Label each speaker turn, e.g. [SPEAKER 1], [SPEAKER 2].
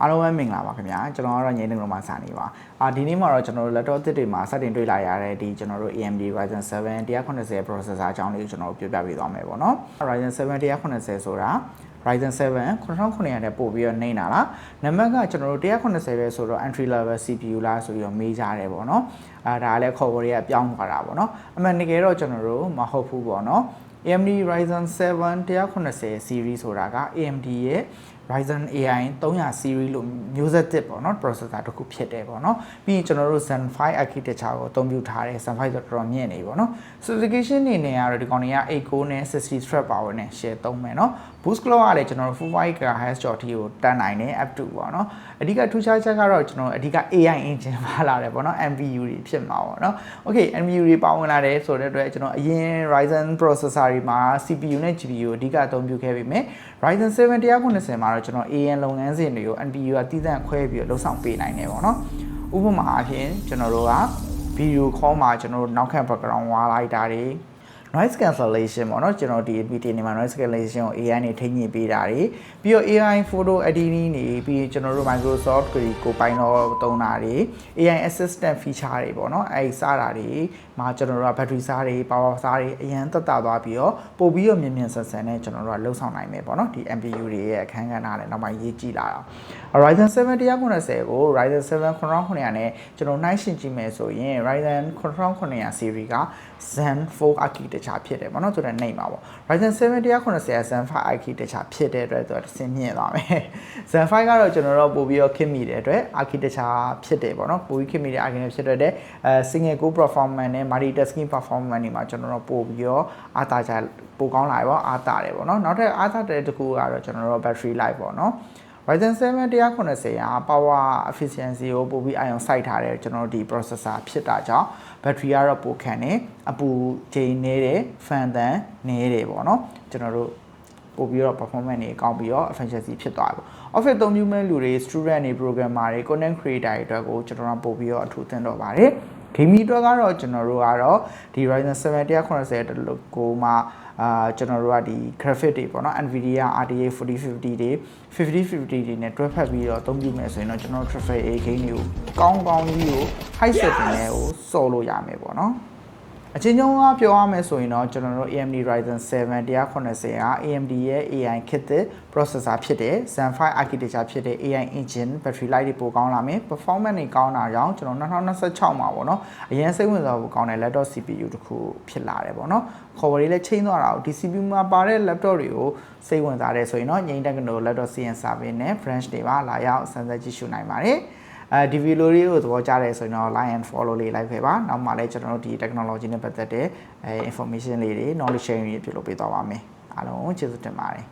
[SPEAKER 1] အားလုံးပဲမင်္ဂလာပါခင်ဗျာကျွန်တော်ကတော့ငြိမ်းနေလို့မှစာနေပါဒီနေ့မှာတော့ကျွန်တော်တို့ laptop အသစ်တွေမှာစတင်တွေ့လာရတဲ့ဒီကျွန်တော်တို့ AMD Ryzen 7 180 processor အကြောင်းလေးကိုကျွန်တော်တို့ပြောပြပေးသွားမယ်ပေါ့နော် Ryzen 7 180ဆိုတာ Ryzen 7 9900နဲ့ပို့ပြီးတော့နှိမ့်တာလားနံပါတ်ကကျွန်တော်တို့180ပဲဆိုတော့ entry level CPU လားဆိုပြီးတော့မေးကြတယ်ပေါ့နော်ဒါကလည်းခေါ်ဝေးရပြောင်းသွားတာပေါ့နော်အမှန်တကယ်တော့ကျွန်တော်တို့မဟုတ်ဘူးပေါ့နော် AMD Ryzen 7 180 series ဆိုတာက AMD ရဲ့ Ryzen AI 300 series လို့မျိုးဆက်တစ်ပေါ့နော် processor တစ်ခုဖြစ်တယ်ပေါ့နော်ပြီးရင်ကျွန်တော်တို့ Zen 5 architecture ကိုအသုံးပြုထားတယ် Zen 5ဆိုတော့တော်မြင့်နေပေါ့နော် specification အနေနဲ့ကတော့ဒီကောင်တွေက 8 နဲ့60 thread power နဲ့ share သုံးမယ်နော် boost clock ကလည်းကျွန်တော်တို့ 45 GHz ကျော်ထိကိုတန်းနိုင်တယ် up to ပေါ့နော်အဓိကထူးခြားချက်ကတော့ကျွန်တော်အဓိက AI engine ပါလာတယ်ပေါ့နော် NPU တွေဖြစ်မှာပေါ့နော် okay NPU တွေပါဝင်လာတယ်ဆိုတဲ့အတွက်ကျွန်တော်အရင် Ryzen processor တွေမှာ CPU နဲ့ GPU ကိုအဓိကအသုံးပြုခဲ့ပေမဲ့ Ryzen 7 190မှာတော့ကျွန်တော် AN လုပ်ငန်းစဉ်တွေကို NPU ကတည်တံ့ခွဲပြီးတော့လှုပ်ဆောင်ပေးနိုင်တယ်ပေါ့နော်ဥပမာအဖြစ်ကျွန်တော်တို့က video call မှာကျွန်တော်တို့နောက်ခံ background ဝါလိုက်တာတွေ noise cancellation ပေါ့နော်ကျွန်တော်ဒီ meeting တွေမှာ noise cancellation ကို AI နဲ့ထိန်းညှိပေးတာတွေပြီးတော့ AI photo editing တွေပြီးကျွန်တော်တို့ Microsoft ကိုပိုင်တော့သုံးတာတွေ AI assistant feature တွေပေါ့နော်အဲဒီစားတာတွေမှာကျွန်တော်တို့က battery စားတွေ power စားတွေအရင်သက်သာသွားပြီးတော့ပို့ပြီးတော့မြင်မြင်ဆန်ဆန်နဲ့ကျွန်တော်တို့ကလှုပ်ဆောင်နိုင်မယ်ပေါ့နော်ဒီ NPU တွေရဲ့အခန်းကဏ္ဍနဲ့နောက်ပိုင်းရေးကြည့်လာတာ Ryzen 7 190ကို Ryzen 7 9900နဲ့ကျွန်တော်နှိုင်းယှဉ်ကြည့်မယ်ဆိုရင် Ryzen 9900 series က Zen 4 architecture ဖြစ်တယ်ပေါ့နော်ဆိုတော့နှိမ့်ပါပေါ့ Ryzen 7 190 Zen 5 architecture ဖြစ်တဲ့အတွက်သူကဆင်းမြင့်သွားမယ် Zen 5ကတော့ကျွန်တော်တို့ပို့ပြီးတော့ခင်မိတဲ့အတွက် architecture ဖြစ်တယ်ပေါ့နော်ပို့ပြီးခင်မိတဲ့ architecture ဖြစ်တဲ့single core performance နဲ့ multitasking performance တွေမှာကျွန်တော်တို့ပို့ပြီးတော့အားသာကြပိုကောင်းလာပြီပေါ့အားသာတယ်ပေါ့နော်နောက်ထပ်အားသာတဲ့တစ်ခုကတော့ကျွန်တော်တို့ battery life ပေါ့နော်Ryzen 7 190က power efficiency ကိုပို့ပြီးအာရုံစိုက်ထားတဲ့ကျွန်တော်တို့ဒီ processor ဖြစ်တာကြောင့် battery ကတော့ပိုခံတယ်အပူချိန်နေတယ် fan တန်နေတယ်ပေါ့နော်ကျွန်တော်တို့ပို့ပြီးတော့ performance တွေကောင်းပြီးတော့ efficiency ဖြစ်သွားပြီ Office သုံးပြုမဲ့လူတွေ student တွေ programmer တွေ content creator တွေအတွက်ကိုကျွန်တော်တို့ပို့ပြီးတော့အထူးသင်တော့ပါတယ် gaming အတွက်ကတော့ကျွန်တော်တို့ကတော့ဒီ Ryzen 7 190တလို့ကိုမှကျွန်တော်တို့ကဒီ graphic တွေပေါ့နော် Nvidia RTX 4050တွေ5050တွေနဲ့တွဲဖက်ပြီးတော့အသုံးပြုမယ်ဆိုရင်တော့ကျွန်တော် traffic A gain တွေကိုကောင်းကောင်းကြီးကို high setting နဲ့ကိုစော်လို့ရမယ်ပေါ့နော်အချင်းချင်းကပြောရမယ်ဆိုရင်တော့ကျွန်တော်တို့ AMD Ryzen 7 190က AMD ရဲ့ AI ခေတ်သစ် processor ဖြစ်တဲ့ Zen 5 architecture ဖြစ်တဲ့ AI engine battery life တွေပိုကောင်းလာမယ် performance တွေကောင်းတာကြောင့်ကျွန်တော်2026မှာပေါ့နော်အရင်စိတ်ဝင်စားဖို့ကောင်းတဲ့ laptop CPU တခုဖြစ်လာတယ်ပေါ့နော်ခေါ်ဝေးလေးချိန်သွားတာကိုဒီ CPU မှာပါတဲ့ laptop တွေကိုစိတ်ဝင်စားတယ်ဆိုရင်တော့ငိမ့်တက်ကနို laptop CN service နဲ့ branch တွေပါလာရောက်စမ်းသပ်ကြည့်ရှုနိုင်ပါတယ်ဒီဗီဒီယိုလေးကိုသဘောကျတယ်ဆိုရင်တော့ like and follow လေးလိုက်ခဲ့ပါနောက်မှလည်းကျွန်တော်တို့ဒီ technology နဲ့ပတ်သက်တဲ့information လေးတွေ knowledge sharing တွေပြုလုပ်ပေးသွားပါမယ်အားလုံးကျေးဇူးတင်ပါတယ်